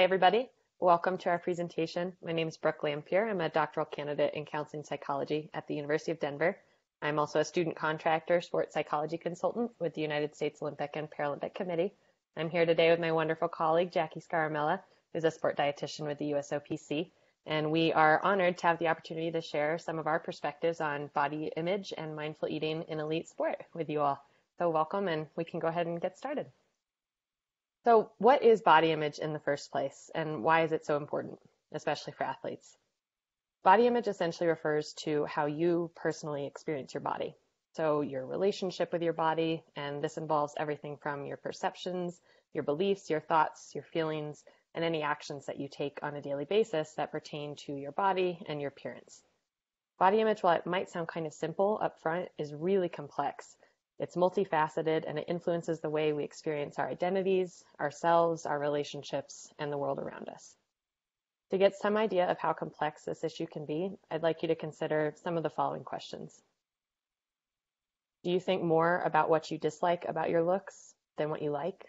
Hi, everybody. Welcome to our presentation. My name is Brooke Lampier. I'm a doctoral candidate in counseling psychology at the University of Denver. I'm also a student contractor, sports psychology consultant with the United States Olympic and Paralympic Committee. I'm here today with my wonderful colleague, Jackie Scaramella, who's a sport dietitian with the USOPC. And we are honored to have the opportunity to share some of our perspectives on body image and mindful eating in elite sport with you all. So welcome, and we can go ahead and get started. So what is body image in the first place, and why is it so important, especially for athletes? Body image essentially refers to how you personally experience your body. So your relationship with your body, and this involves everything from your perceptions, your beliefs, your thoughts, your feelings, and any actions that you take on a daily basis that pertain to your body and your appearance. Body image, while it might sound kind of simple up front, is really complex. It's multifaceted, and it influences the way we experience our identities, ourselves, our relationships, and the world around us. To get some idea of how complex this issue can be, I'd like you to consider some of the following questions. Do you think more about what you dislike about your looks than what you like?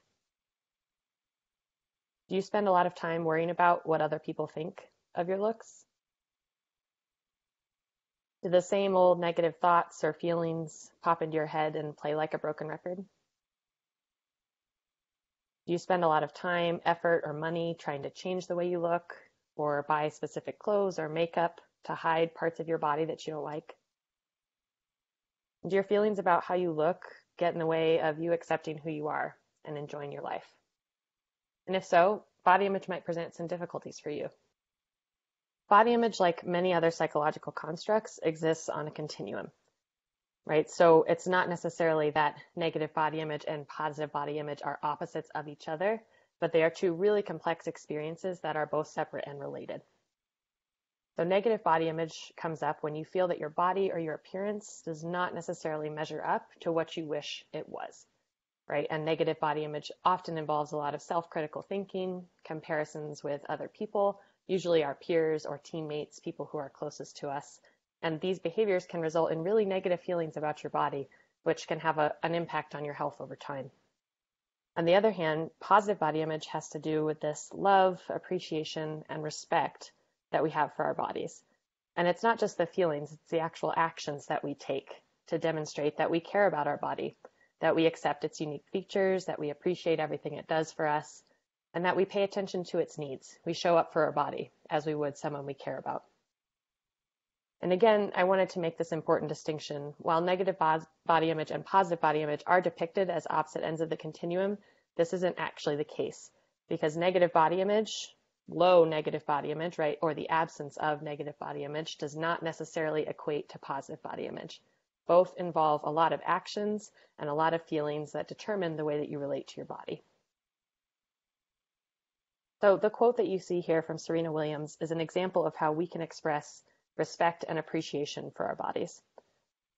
Do you spend a lot of time worrying about what other people think of your looks? Do the same old negative thoughts or feelings pop into your head and play like a broken record? Do you spend a lot of time, effort, or money trying to change the way you look or buy specific clothes or makeup to hide parts of your body that you don't like? Do your feelings about how you look get in the way of you accepting who you are and enjoying your life? And if so, body image might present some difficulties for you. Body image, like many other psychological constructs, exists on a continuum, right? So it's not necessarily that negative body image and positive body image are opposites of each other, but they are two really complex experiences that are both separate and related. So negative body image comes up when you feel that your body or your appearance does not necessarily measure up to what you wish it was, right? And negative body image often involves a lot of self-critical thinking, comparisons with other people, usually our peers or teammates, people who are closest to us. And these behaviors can result in really negative feelings about your body, which can have an impact on your health over time. On the other hand, positive body image has to do with this love, appreciation, and respect that we have for our bodies. And it's not just the feelings, it's the actual actions that we take to demonstrate that we care about our body, that we accept its unique features, that we appreciate everything it does for us, and that we pay attention to its needs. We show up for our body as we would someone we care about. And again, I wanted to make this important distinction. While negative body image and positive body image are depicted as opposite ends of the continuum, this isn't actually the case, because negative body image, low negative body image, right, or the absence of negative body image does not necessarily equate to positive body image. Both involve a lot of actions and a lot of feelings that determine the way that you relate to your body. So the quote that you see here from Serena Williams is an example of how we can express respect and appreciation for our bodies.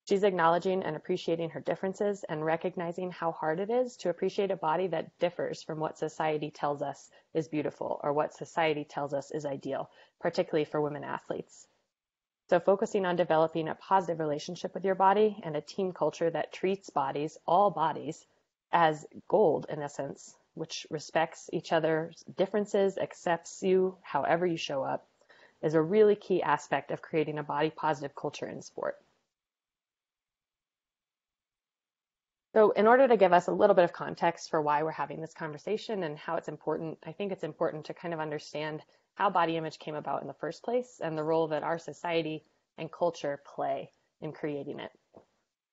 She's acknowledging and appreciating her differences and recognizing how hard it is to appreciate a body that differs from what society tells us is beautiful or what society tells us is ideal, particularly for women athletes. So focusing on developing a positive relationship with your body and a team culture that treats bodies, all bodies, as gold in a sense, which respects each other's differences, accepts you however you show up, is a really key aspect of creating a body positive culture in sport. So in order to give us a little bit of context for why we're having this conversation and how it's important, I think it's important to kind of understand how body image came about in the first place and the role that our society and culture play in creating it.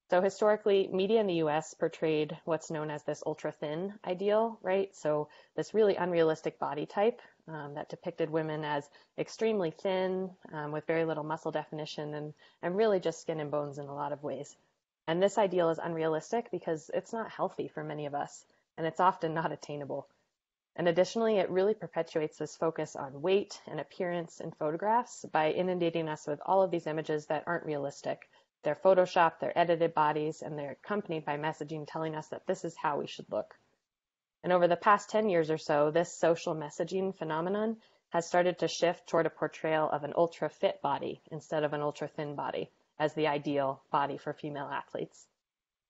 So historically, media in the US portrayed what's known as this ultra-thin ideal, right? So this really unrealistic body type that depicted women as extremely thin, with very little muscle definition, and really just skin and bones in a lot of ways. And this ideal is unrealistic because it's not healthy for many of us, and it's often not attainable. And additionally, it really perpetuates this focus on weight and appearance in photographs by inundating us with all of these images that aren't realistic. They're photoshopped, they're edited bodies, and they're accompanied by messaging telling us that this is how we should look. And over the past 10 years or so, this social messaging phenomenon has started to shift toward a portrayal of an ultra-fit body instead of an ultra-thin body as the ideal body for female athletes.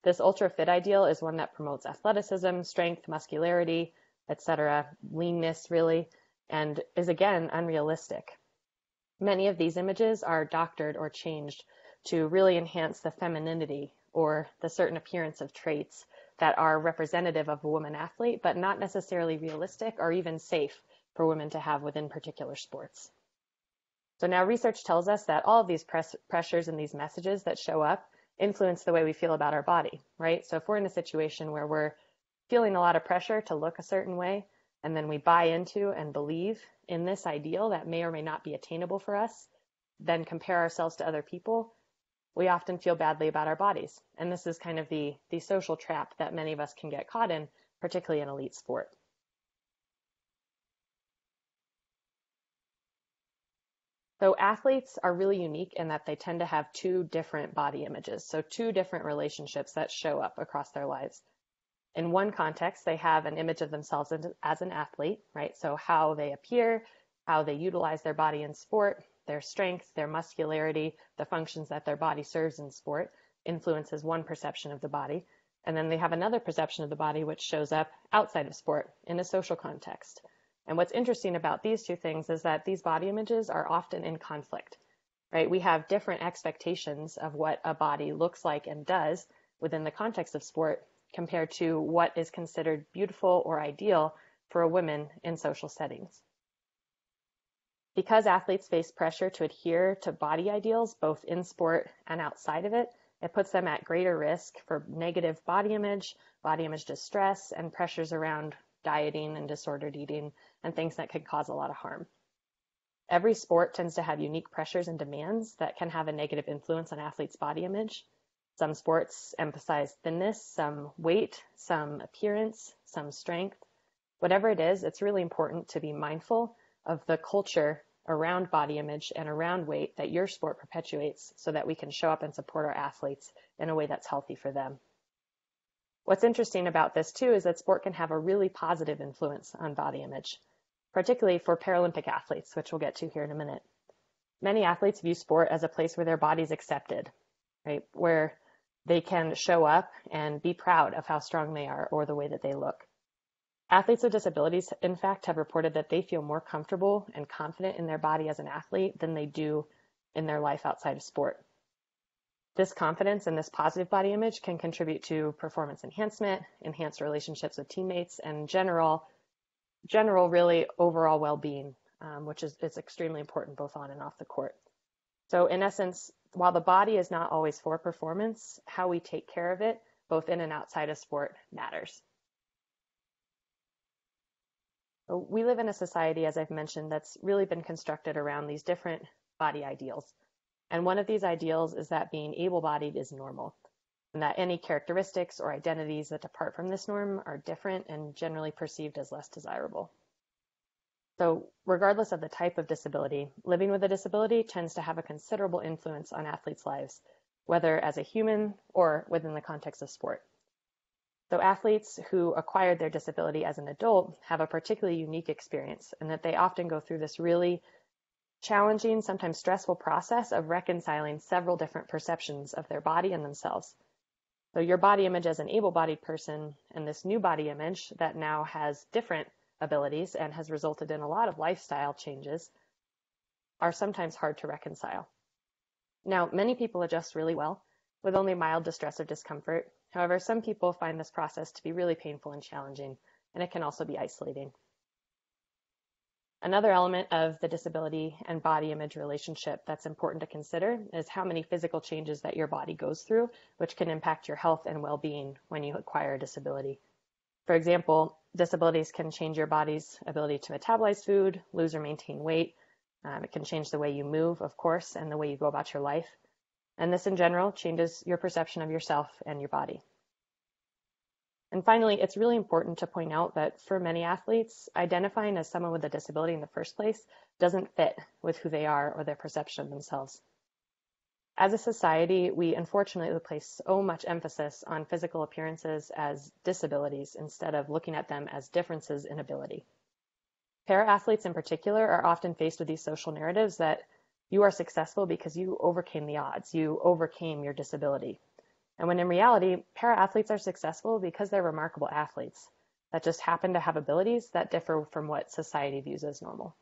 This ultra-fit ideal is one that promotes athleticism, strength, muscularity, etc., leanness really, and is again unrealistic. Many of these images are doctored or changed to really enhance the femininity or the certain appearance of traits that are representative of a woman athlete, but not necessarily realistic or even safe for women to have within particular sports. So now research tells us that all of these pressures and these messages that show up influence the way we feel about our body, right? So if we're in a situation where we're feeling a lot of pressure to look a certain way, and then we buy into and believe in this ideal that may or may not be attainable for us, then compare ourselves to other people, we often feel badly about our bodies. And this is kind of the social trap that many of us can get caught in, particularly in elite sport. So athletes are really unique in that they tend to have two different body images, so two different relationships that show up across their lives. In one context, they have an image of themselves as an athlete, right? So how they appear, how they utilize their body in sport, their strength, their muscularity, the functions that their body serves in sport influences one perception of the body. And then they have another perception of the body which shows up outside of sport in a social context. And what's interesting about these two things is that these body images are often in conflict, right? We have different expectations of what a body looks like and does within the context of sport compared to what is considered beautiful or ideal for a woman in social settings. Because athletes face pressure to adhere to body ideals, both in sport and outside of it, it puts them at greater risk for negative body image distress, and pressures around dieting and disordered eating and things that could cause a lot of harm. Every sport tends to have unique pressures and demands that can have a negative influence on athletes' body image. Some sports emphasize thinness, some weight, some appearance, some strength. Whatever it is, it's really important to be mindful of the culture around body image and around weight that your sport perpetuates so that we can show up and support our athletes in a way that's healthy for them. What's interesting about this too is that sport can have a really positive influence on body image, particularly for Paralympic athletes, which we'll get to here in a minute. Many athletes view sport as a place where their body's accepted, right? Where they can show up and be proud of how strong they are or the way that they look. Athletes with disabilities, in fact, have reported that they feel more comfortable and confident in their body as an athlete than they do in their life outside of sport. This confidence and this positive body image can contribute to performance enhancement, enhanced relationships with teammates, and general really overall well-being, which is extremely important both on and off the court. So in essence, while the body is not always for performance, how we take care of it, both in and outside of sport, matters. So we live in a society, as I've mentioned, that's really been constructed around these different body ideals. And one of these ideals is that being able-bodied is normal, and that any characteristics or identities that depart from this norm are different and generally perceived as less desirable. So regardless of the type of disability, living with a disability tends to have a considerable influence on athletes' lives, whether as a human or within the context of sport. So athletes who acquired their disability as an adult have a particularly unique experience, and that they often go through this really challenging, sometimes stressful process of reconciling several different perceptions of their body and themselves. So your body image as an able-bodied person and this new body image that now has different abilities and has resulted in a lot of lifestyle changes are sometimes hard to reconcile. Now, many people adjust really well with only mild distress or discomfort. However, some people find this process to be really painful and challenging, and it can also be isolating. Another element of the disability and body image relationship that's important to consider is how many physical changes that your body goes through, which can impact your health and well-being when you acquire a disability. For example, disabilities can change your body's ability to metabolize food, lose or maintain weight. It can change the way you move, of course, and the way you go about your life. And this in general changes your perception of yourself and your body. And finally, it's really important to point out that for many athletes, identifying as someone with a disability in the first place doesn't fit with who they are or their perception of themselves. As a society, we unfortunately place so much emphasis on physical appearances as disabilities instead of looking at them as differences in ability. Para-athletes in particular are often faced with these social narratives that you are successful because you overcame the odds, you overcame your disability. And when in reality, para-athletes are successful because they're remarkable athletes. that just happen to have abilities that differ from what society views as normal.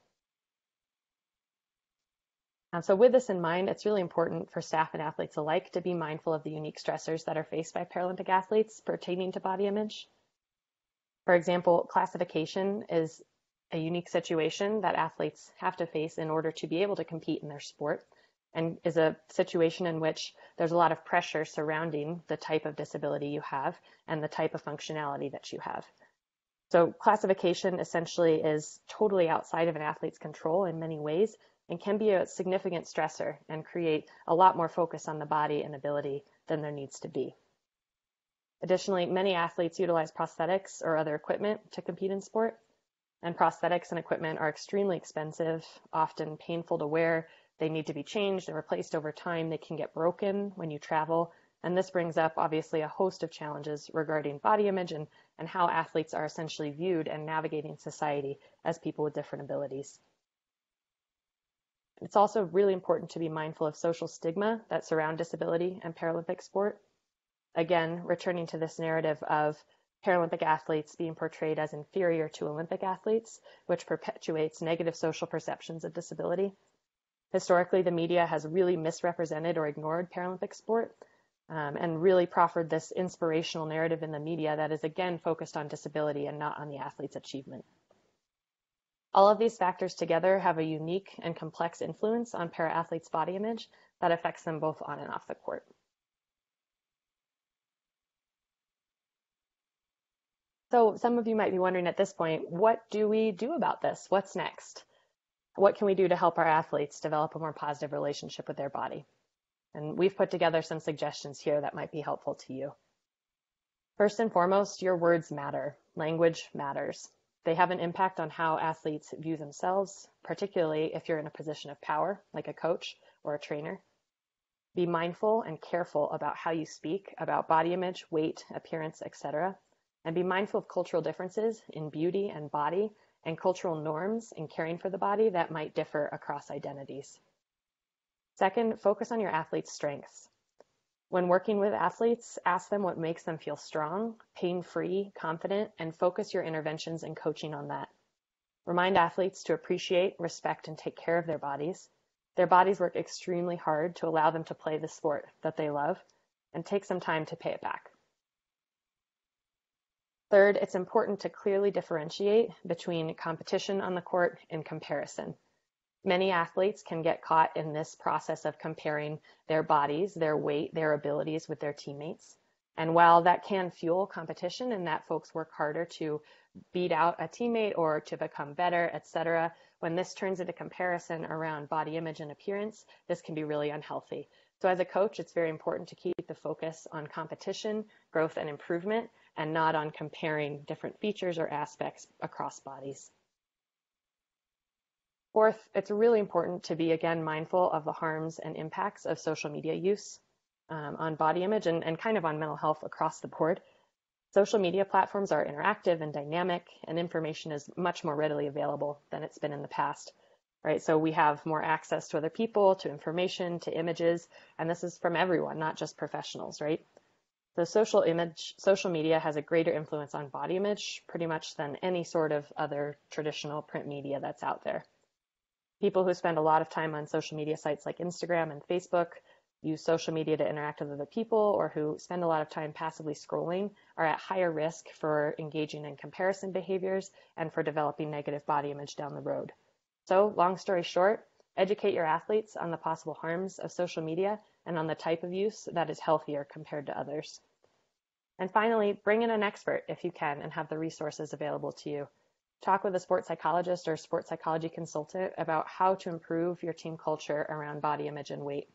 So with this in mind, it's really important for staff and athletes alike to be mindful of the unique stressors that are faced by Paralympic athletes pertaining to body image. For example, classification is a unique situation that athletes have to face in order to be able to compete in their sport, and is a situation in which there's a lot of pressure surrounding the type of disability you have and the type of functionality that you have. So classification essentially is totally outside of an athlete's control in many ways and can be a significant stressor and create a lot more focus on the body and ability than there needs to be. Additionally, many athletes utilize prosthetics or other equipment to compete in sport, and prosthetics and equipment are extremely expensive, often painful to wear. They need to be changed and replaced over time. They can get broken when you travel, and this brings up obviously a host of challenges regarding body image and how athletes are essentially viewed and navigating society as people with different abilities. It's also really important to be mindful of social stigma that surround disability and Paralympic sport. Again, returning to this narrative of Paralympic athletes being portrayed as inferior to Olympic athletes, which perpetuates negative social perceptions of disability. Historically, the media has really misrepresented or ignored Paralympic sport and really proffered this inspirational narrative in the media that is again focused on disability and not on the athlete's achievement. All of these factors together have a unique and complex influence on para-athletes' body image that affects them both on and off the court. So some of you might be wondering at this point, what do we do about this? What's next? What can we do to help our athletes develop a more positive relationship with their body? And we've put together some suggestions here that might be helpful to you. First and foremost, your words matter. Language matters. They have an impact on how athletes view themselves, particularly if you're in a position of power, like a coach or a trainer. Be mindful and careful about how you speak about body image, weight, appearance, etc. And be mindful of cultural differences in beauty and body and cultural norms in caring for the body that might differ across identities. Second, focus on your athletes' strengths. When working with athletes, ask them what makes them feel strong, pain-free, confident, and focus your interventions and coaching on that. Remind athletes to appreciate, respect, and take care of their bodies. Their bodies work extremely hard to allow them to play the sport that they love, and take some time to pay it back. Third, it's important to clearly differentiate between competition on the court and comparison. Many athletes can get caught in this process of comparing their bodies, their weight, their abilities with their teammates. And while that can fuel competition and that folks work harder to beat out a teammate or to become better, etc., when this turns into comparison around body image and appearance, this can be really unhealthy. So as a coach, it's very important to keep the focus on competition, growth, and improvement, and not on comparing different features or aspects across bodies. Fourth, it's really important to be, again, mindful of the harms and impacts of social media use on body image and kind of on mental health across the board. Social media platforms are interactive and dynamic, and information is much more readily available than it's been in the past, right? So we have more access to other people, to information, to images, and this is from everyone, not just professionals, right? So social media has a greater influence on body image pretty much than any sort of other traditional print media that's out there. People who spend a lot of time on social media sites like Instagram and Facebook, use social media to interact with other people, or who spend a lot of time passively scrolling are at higher risk for engaging in comparison behaviors and for developing negative body image down the road. So, long story short, educate your athletes on the possible harms of social media and on the type of use that is healthier compared to others. And finally, bring in an expert if you can and have the resources available to you. Talk with a sports psychologist or sports psychology consultant about how to improve your team culture around body image and weight.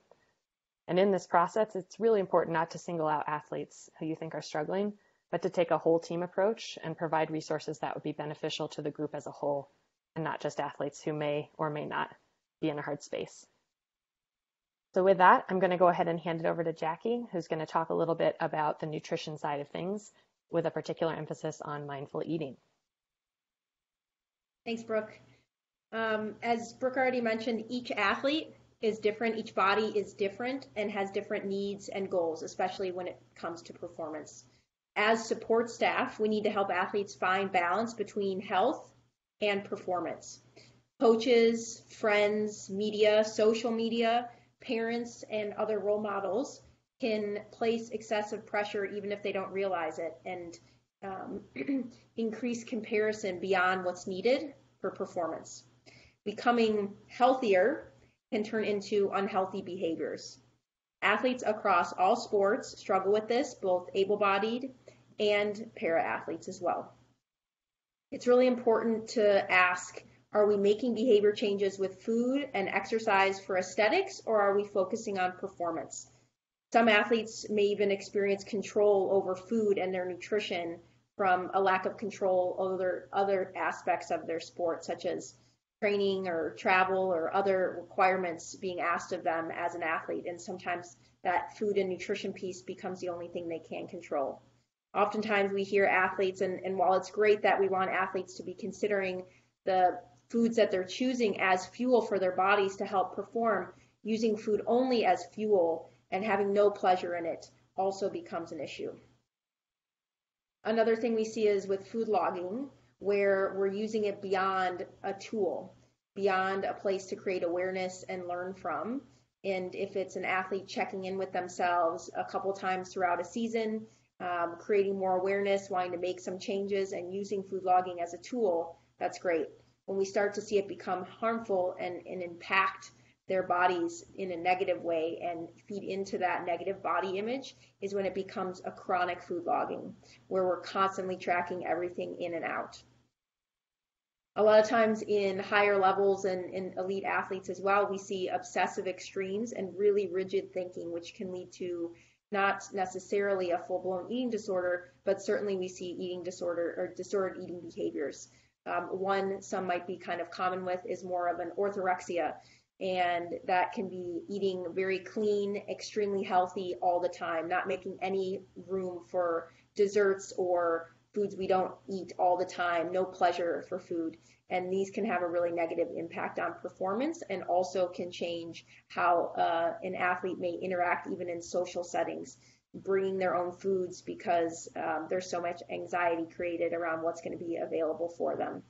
And in this process, it's really important not to single out athletes who you think are struggling, but to take a whole team approach and provide resources that would be beneficial to the group as a whole, and not just athletes who may or may not be in a hard space. So with that, I'm going to go ahead and hand it over to Jackie, who's going to talk a little bit about the nutrition side of things with a particular emphasis on mindful eating. Thanks, Brooke. As Brooke already mentioned, each athlete is different, each body is different and has different needs and goals, especially when it comes to performance. As support staff, we need to help athletes find balance between health and performance. Coaches, friends, media, social media, parents, and other role models can place excessive pressure even if they don't realize it, and increase comparison beyond what's needed for performance. Becoming healthier can turn into unhealthy behaviors. Athletes across all sports struggle with this, both able-bodied and para-athletes as well. It's really important to ask, are we making behavior changes with food and exercise for aesthetics, or are we focusing on performance? Some athletes may even experience control over food and their nutrition from a lack of control over other aspects of their sport, such as training or travel or other requirements being asked of them as an athlete. And sometimes that food and nutrition piece becomes the only thing they can control. Oftentimes we hear athletes, and while it's great that we want athletes to be considering the foods that they're choosing as fuel for their bodies to help perform, using food only as fuel and having no pleasure in it also becomes an issue. Another thing we see is with food logging, where we're using it beyond a tool, beyond a place to create awareness and learn from. And if it's an athlete checking in with themselves a couple times throughout a season, creating more awareness, wanting to make some changes, and using food logging as a tool, that's great. When we start to see it become harmful and impact their bodies in a negative way and feed into that negative body image is when it becomes a chronic food logging, where we're constantly tracking everything in and out. A lot of times in higher levels and in elite athletes as well, we see obsessive extremes and really rigid thinking, which can lead to not necessarily a full-blown eating disorder, but certainly we see eating disorder or disordered eating behaviors. One some might be kind of common with is more of an orthorexia, and that can be eating very clean, extremely healthy all the time, not making any room for desserts or foods we don't eat all the time, no pleasure for food. And these can have a really negative impact on performance and also can change how an athlete may interact even in social settings, bringing their own foods because there's so much anxiety created around what's going to be available for them.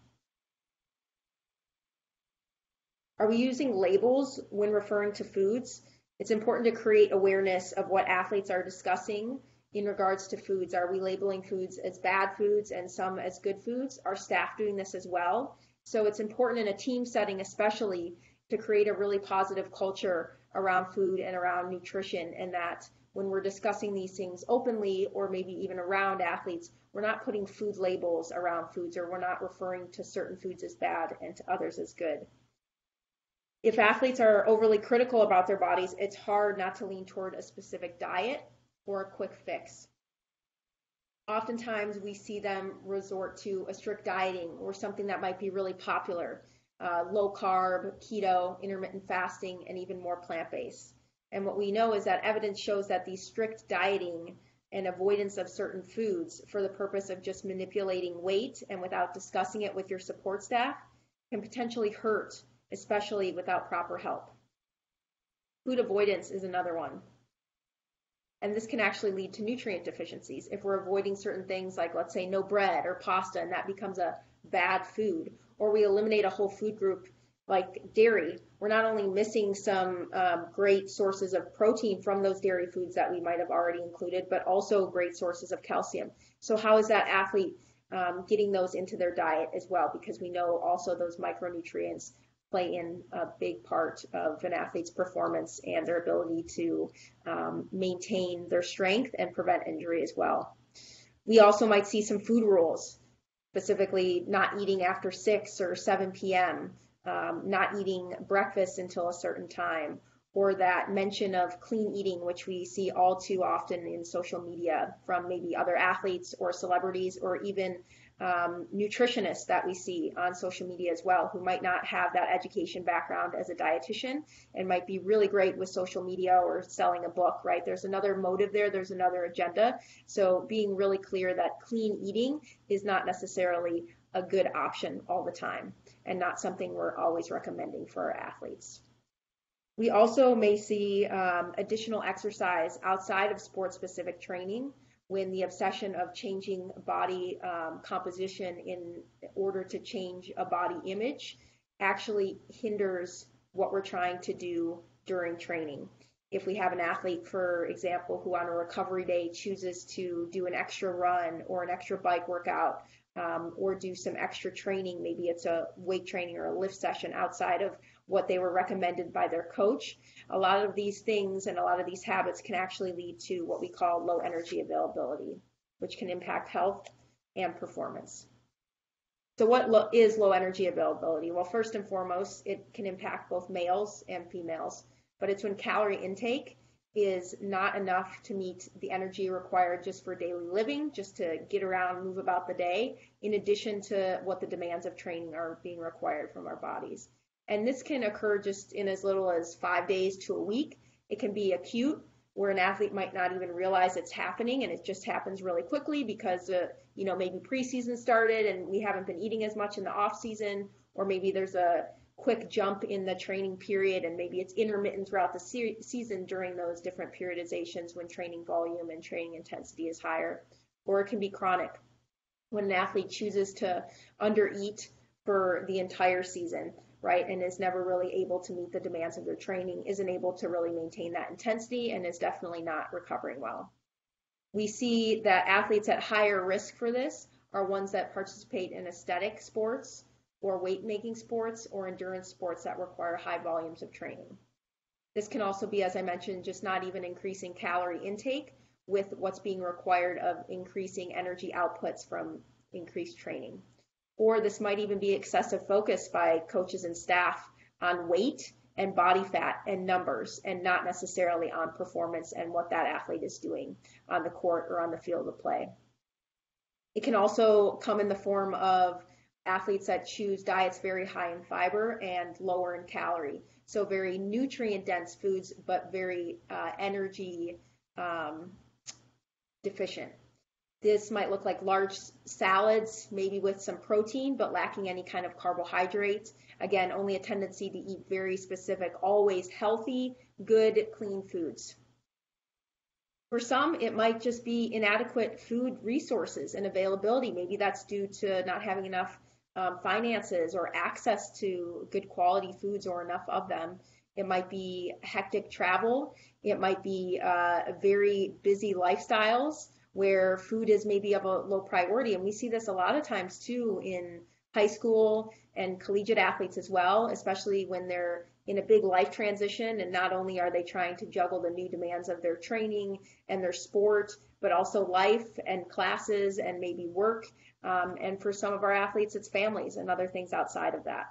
Are we using labels when referring to foods? It's important to create awareness of what athletes are discussing in regards to foods. Are we labeling foods as bad foods and some as good foods? Are staff doing this as well? So it's important in a team setting especially to create a really positive culture around food and around nutrition, and that when we're discussing these things openly or maybe even around athletes, we're not putting food labels around foods, or we're not referring to certain foods as bad and to others as good. If athletes are overly critical about their bodies, it's hard not to lean toward a specific diet or a quick fix. Oftentimes we see them resort to a strict dieting or something that might be really popular, low carb, keto, intermittent fasting, and even more plant-based. And what we know is that evidence shows that these strict dieting and avoidance of certain foods for the purpose of just manipulating weight and without discussing it with your support staff can potentially hurt, especially without proper help. Food avoidance is another one. And this can actually lead to nutrient deficiencies. If we're avoiding certain things like, let's say, no bread or pasta, and that becomes a bad food, or we eliminate a whole food group like dairy, we're not only missing some great sources of protein from those dairy foods that we might have already included, but also great sources of calcium. So how is that athlete getting those into their diet as well? Because we know also those micronutrients play in a big part of an athlete's performance and their ability to maintain their strength and prevent injury as well. We also might see some food rules, specifically not eating after 6 or 7 p.m., not eating breakfast until a certain time, or that mention of clean eating, which we see all too often in social media from maybe other athletes or celebrities, or even nutritionists that we see on social media as well, who might not have that education background as a dietitian and might be really great with social media or selling a book, right? There's another motive there, there's another agenda. So being really clear that clean eating is not necessarily a good option all the time and not something we're always recommending for our athletes. We also may see additional exercise outside of sport-specific training, when the obsession of changing body composition in order to change a body image actually hinders what we're trying to do during training. If we have an athlete, for example, who on a recovery day chooses to do an extra run or an extra bike workout, or do some extra training, maybe it's a weight training or a lift session outside of what they were recommended by their coach, a lot of these things and a lot of these habits can actually lead to what we call low energy availability, which can impact health and performance. So what is low energy availability? Well, first and foremost, it can impact both males and females, but it's when calorie intake is not enough to meet the energy required just for daily living, just to get around, move about the day, in addition to what the demands of training are being required from our bodies. And this can occur just in as little as 5 days to a week. It can be acute, where an athlete might not even realize it's happening, and it just happens really quickly because maybe preseason started and we haven't been eating as much in the off season, or maybe there's a quick jump in the training period and maybe it's intermittent throughout the season during those different periodizations when training volume and training intensity is higher. Or it can be chronic, when an athlete chooses to undereat for the entire season, right, and is never really able to meet the demands of their training, isn't able to really maintain that intensity, and is definitely not recovering well. We see that athletes at higher risk for this are ones that participate in aesthetic sports or weight-making sports or endurance sports that require high volumes of training. This can also be, as I mentioned, just not even increasing calorie intake with what's being required of increasing energy outputs from increased training. Or this might even be excessive focus by coaches and staff on weight and body fat and numbers, and not necessarily on performance and what that athlete is doing on the court or on the field of play. It can also come in the form of athletes that choose diets very high in fiber and lower in calorie. So very nutrient dense foods, but very energy deficient. This might look like large salads, maybe with some protein, but lacking any kind of carbohydrates. Again, only a tendency to eat very specific, always healthy, good, clean foods. For some, it might just be inadequate food resources and availability. Maybe that's due to not having enough finances or access to good quality foods or enough of them. It might be hectic travel. It might be very busy lifestyles where food is maybe of a low priority. And we see this a lot of times too in high school and collegiate athletes as well, especially when they're in a big life transition, and not only are they trying to juggle the new demands of their training and their sport, but also life and classes and maybe work. And for some of our athletes, it's families and other things outside of that.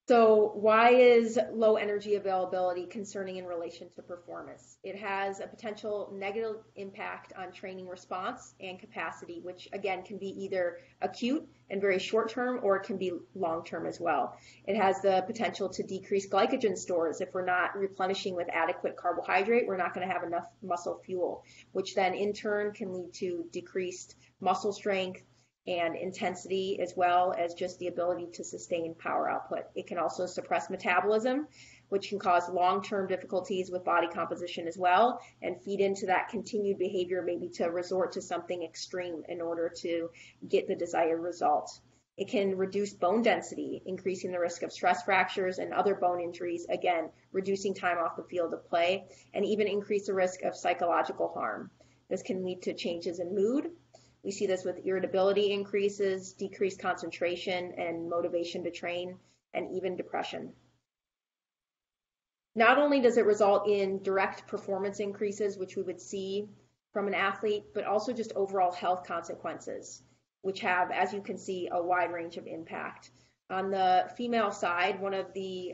So why is low energy availability concerning in relation to performance? It has a potential negative impact on training response and capacity, which again can be either acute and very short term, or it can be long term as well. It has the potential to decrease glycogen stores. If we're not replenishing with adequate carbohydrate, we're not going to have enough muscle fuel, which then in turn can lead to decreased muscle strength and intensity, as well as just the ability to sustain power output. It can also suppress metabolism, which can cause long-term difficulties with body composition as well, and feed into that continued behavior, maybe to resort to something extreme in order to get the desired result. It can reduce bone density, increasing the risk of stress fractures and other bone injuries, again, reducing time off the field of play, and even increase the risk of psychological harm. This can lead to changes in mood. We see this with irritability increases, decreased concentration and motivation to train, and even depression. Not only does it result in direct performance increases, which we would see from an athlete, but also just overall health consequences, which have, as you can see, a wide range of impact. On the female side, one of the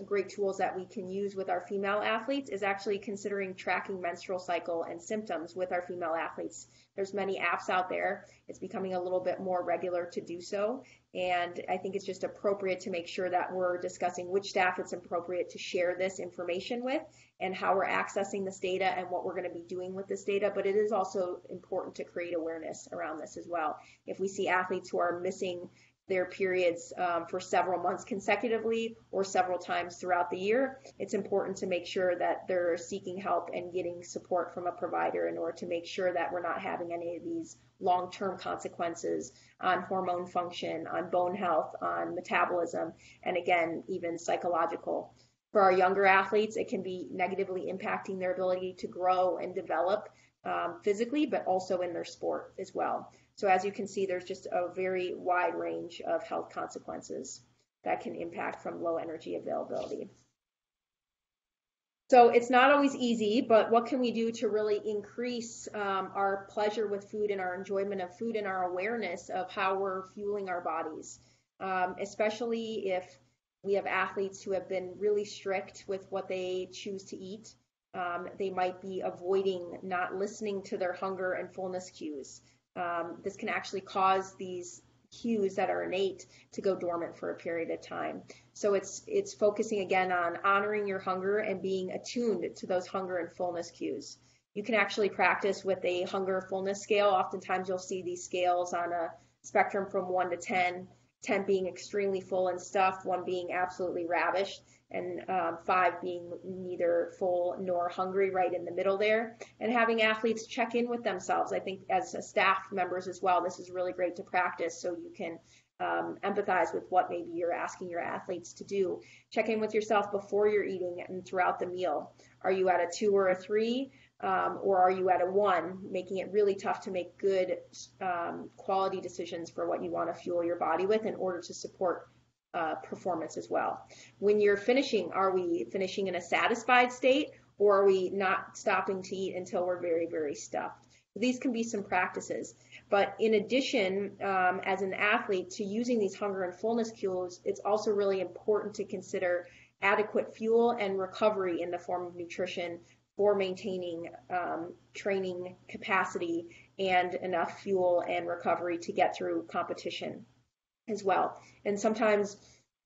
great tools that we can use with our female athletes is actually considering tracking menstrual cycle and symptoms with our female athletes. There's many apps out there. It's becoming a little bit more regular to do so. And I think it's just appropriate to make sure that we're discussing which staff it's appropriate to share this information with, and how we're accessing this data and what we're going to be doing with this data. But it is also important to create awareness around this as well. If we see athletes who are missing their periods for several months consecutively or several times throughout the year, it's important to make sure that they're seeking help and getting support from a provider in order to make sure that we're not having any of these long-term consequences on hormone function, on bone health, on metabolism, and again, even psychological. For our younger athletes, it can be negatively impacting their ability to grow and develop physically, but also in their sport as well. So as you can see, there's just a very wide range of health consequences that can impact from low energy availability. So it's not always easy, but what can we do to really increase our pleasure with food and our enjoyment of food and our awareness of how we're fueling our bodies, especially if we have athletes who have been really strict with what they choose to eat. They might be avoiding not listening to their hunger and fullness cues. This can actually cause these cues that are innate to go dormant for a period of time. So it's focusing again on honoring your hunger and being attuned to those hunger and fullness cues. You can actually practice with a hunger fullness scale. Oftentimes you'll see these scales on a spectrum from 1 to 10, 10 being extremely full and stuffed, 1 being absolutely ravished, and 5 being neither full nor hungry, right in the middle there. And having athletes check in with themselves. I think as staff members as well, this is really great to practice so you can empathize with what maybe you're asking your athletes to do. Check in with yourself before you're eating and throughout the meal. Are you at a 2 or a 3? Or are you at a 1, making it really tough to make good quality decisions for what you want to fuel your body with in order to support performance as well. When you're finishing, are we finishing in a satisfied state, or are we not stopping to eat until we're very, very stuffed? These can be some practices. But in addition, as an athlete, to using these hunger and fullness cues, it's also really important to consider adequate fuel and recovery in the form of nutrition for maintaining training capacity and enough fuel and recovery to get through competition as well. And sometimes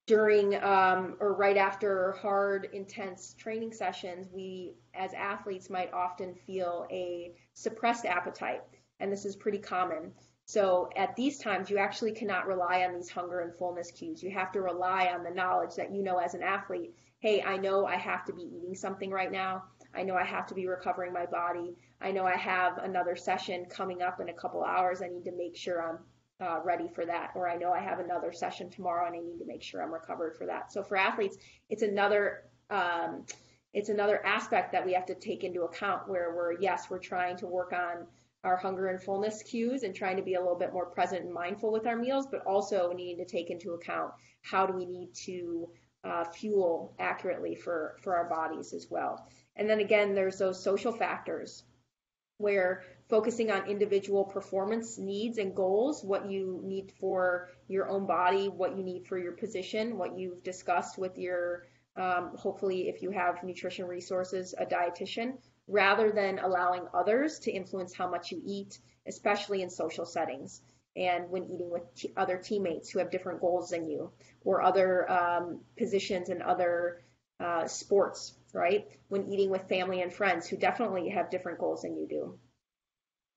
during or right after hard, intense training sessions, we as athletes might often feel a suppressed appetite, and this is pretty common. So at these times, you actually cannot rely on these hunger and fullness cues. You have to rely on the knowledge that you know as an athlete, hey, I know I have to be eating something right now. I know I have to be recovering my body. I know I have another session coming up in a couple hours. I need to make sure I'm ready for that. Or I know I have another session tomorrow and I need to make sure I'm recovered for that. So for athletes, it's another aspect that we have to take into account where we're trying to work on our hunger and fullness cues and trying to be a little bit more present and mindful with our meals, but also needing to take into account how do we need to fuel accurately for our bodies as well. And then again, there's those social factors where focusing on individual performance needs and goals, what you need for your own body, what you need for your position, what you've discussed with your, hopefully if you have nutrition resources, a dietitian, rather than allowing others to influence how much you eat, especially in social settings and when eating with other teammates who have different goals than you, or other positions and other sports, right? When eating with family and friends who definitely have different goals than you do.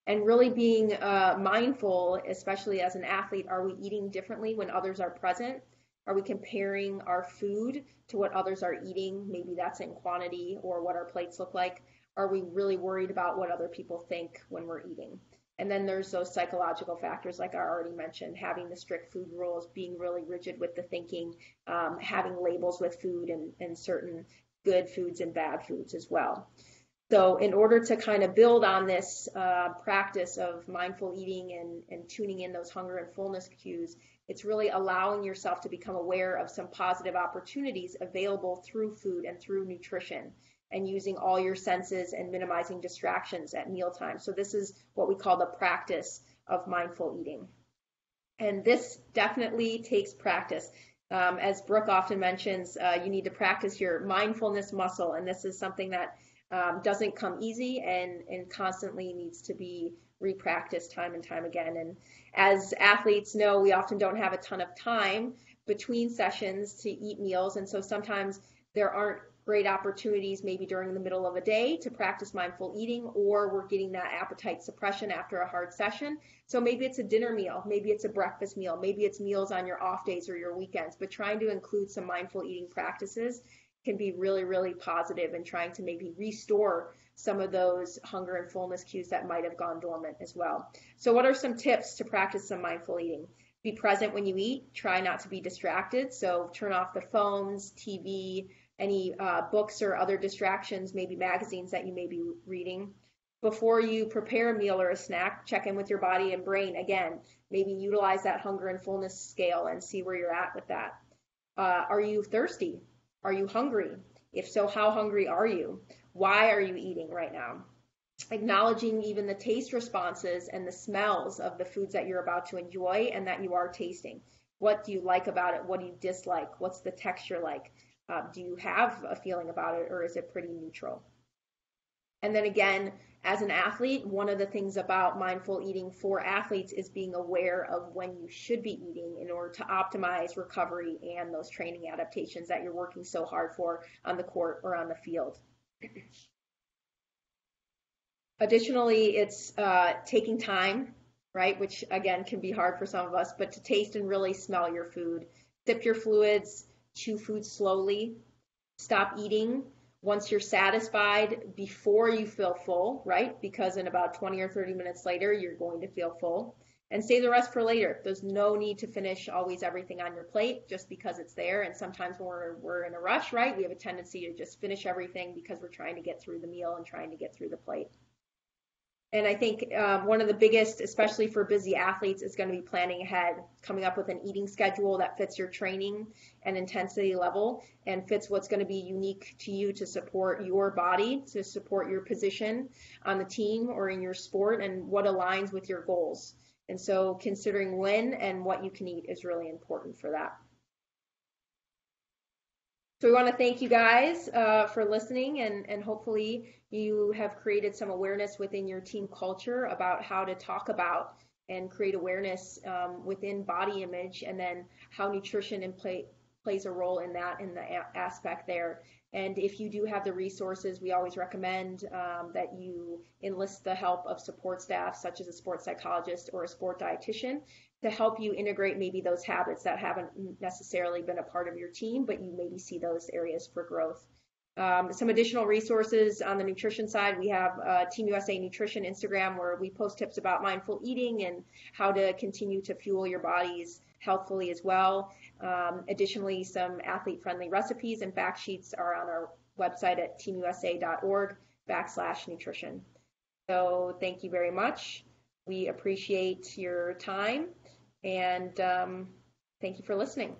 And really being mindful, especially as an athlete, are we eating differently when others are present? Are we comparing our food to what others are eating? Maybe that's in quantity or what our plates look like. Are we really worried about what other people think when we're eating? And then there's those psychological factors, like I already mentioned, having the strict food rules, being really rigid with the thinking, having labels with food and certain good foods and bad foods as well. So in order to kind of build on this practice of mindful eating and tuning in those hunger and fullness cues, it's really allowing yourself to become aware of some positive opportunities available through food and through nutrition, and using all your senses and minimizing distractions at mealtime. So this is what we call the practice of mindful eating. And this definitely takes practice. As Brooke often mentions, you need to practice your mindfulness muscle, and this is something that doesn't come easy and constantly needs to be repracticed time and time again. And as athletes know, we often don't have a ton of time between sessions to eat meals, and so sometimes there aren't great opportunities maybe during the middle of a day to practice mindful eating, or we're getting that appetite suppression after a hard session. So maybe it's a dinner meal, maybe it's a breakfast meal, maybe it's meals on your off days or your weekends, but trying to include some mindful eating practices can be really, really positive in trying to maybe restore some of those hunger and fullness cues that might have gone dormant as well. So what are some tips to practice some mindful eating? Be present when you eat. Try not to be distracted. So turn off the phones, TV, any books or other distractions, maybe magazines that you may be reading. Before you prepare a meal or a snack, check in with your body and brain. Again, maybe utilize that hunger and fullness scale and see where you're at with that. Are you thirsty? Are you hungry? If so, how hungry are you? Why are you eating right now? Acknowledging even the taste responses and the smells of the foods that you're about to enjoy and that you are tasting. What do you like about it? What do you dislike? What's the texture like? Do you have a feeling about it, or is it pretty neutral? And then again, as an athlete, one of the things about mindful eating for athletes is being aware of when you should be eating in order to optimize recovery and those training adaptations that you're working so hard for on the court or on the field. Additionally, it's taking time, right, which again can be hard for some of us, but to taste and really smell your food. Sip your fluids, chew food slowly, stop eating once you're satisfied before you feel full, right? Because in about 20 or 30 minutes later, you're going to feel full. And save the rest for later. There's no need to finish always everything on your plate just because it's there. And sometimes when we're in a rush, right, we have a tendency to just finish everything because we're trying to get through the meal and trying to get through the plate. And I think one of the biggest, especially for busy athletes, is going to be planning ahead, coming up with an eating schedule that fits your training and intensity level and fits what's going to be unique to you to support your body, to support your position on the team or in your sport, and what aligns with your goals. And so considering when and what you can eat is really important for that. So we want to thank you guys for listening, and hopefully you have created some awareness within your team culture about how to talk about and create awareness within body image, and then how nutrition plays a role in that, in the aspect there. And if you do have the resources, we always recommend that you enlist the help of support staff, such as a sports psychologist or a sport dietitian, to help you integrate maybe those habits that haven't necessarily been a part of your team, but you maybe see those areas for growth. Some additional resources on the nutrition side, we have Team USA Nutrition Instagram, where we post tips about mindful eating and how to continue to fuel your bodies healthfully as well. Additionally, some athlete-friendly recipes and fact sheets are on our website at teamusa.org/nutrition. So thank you very much. We appreciate your time, and thank you for listening.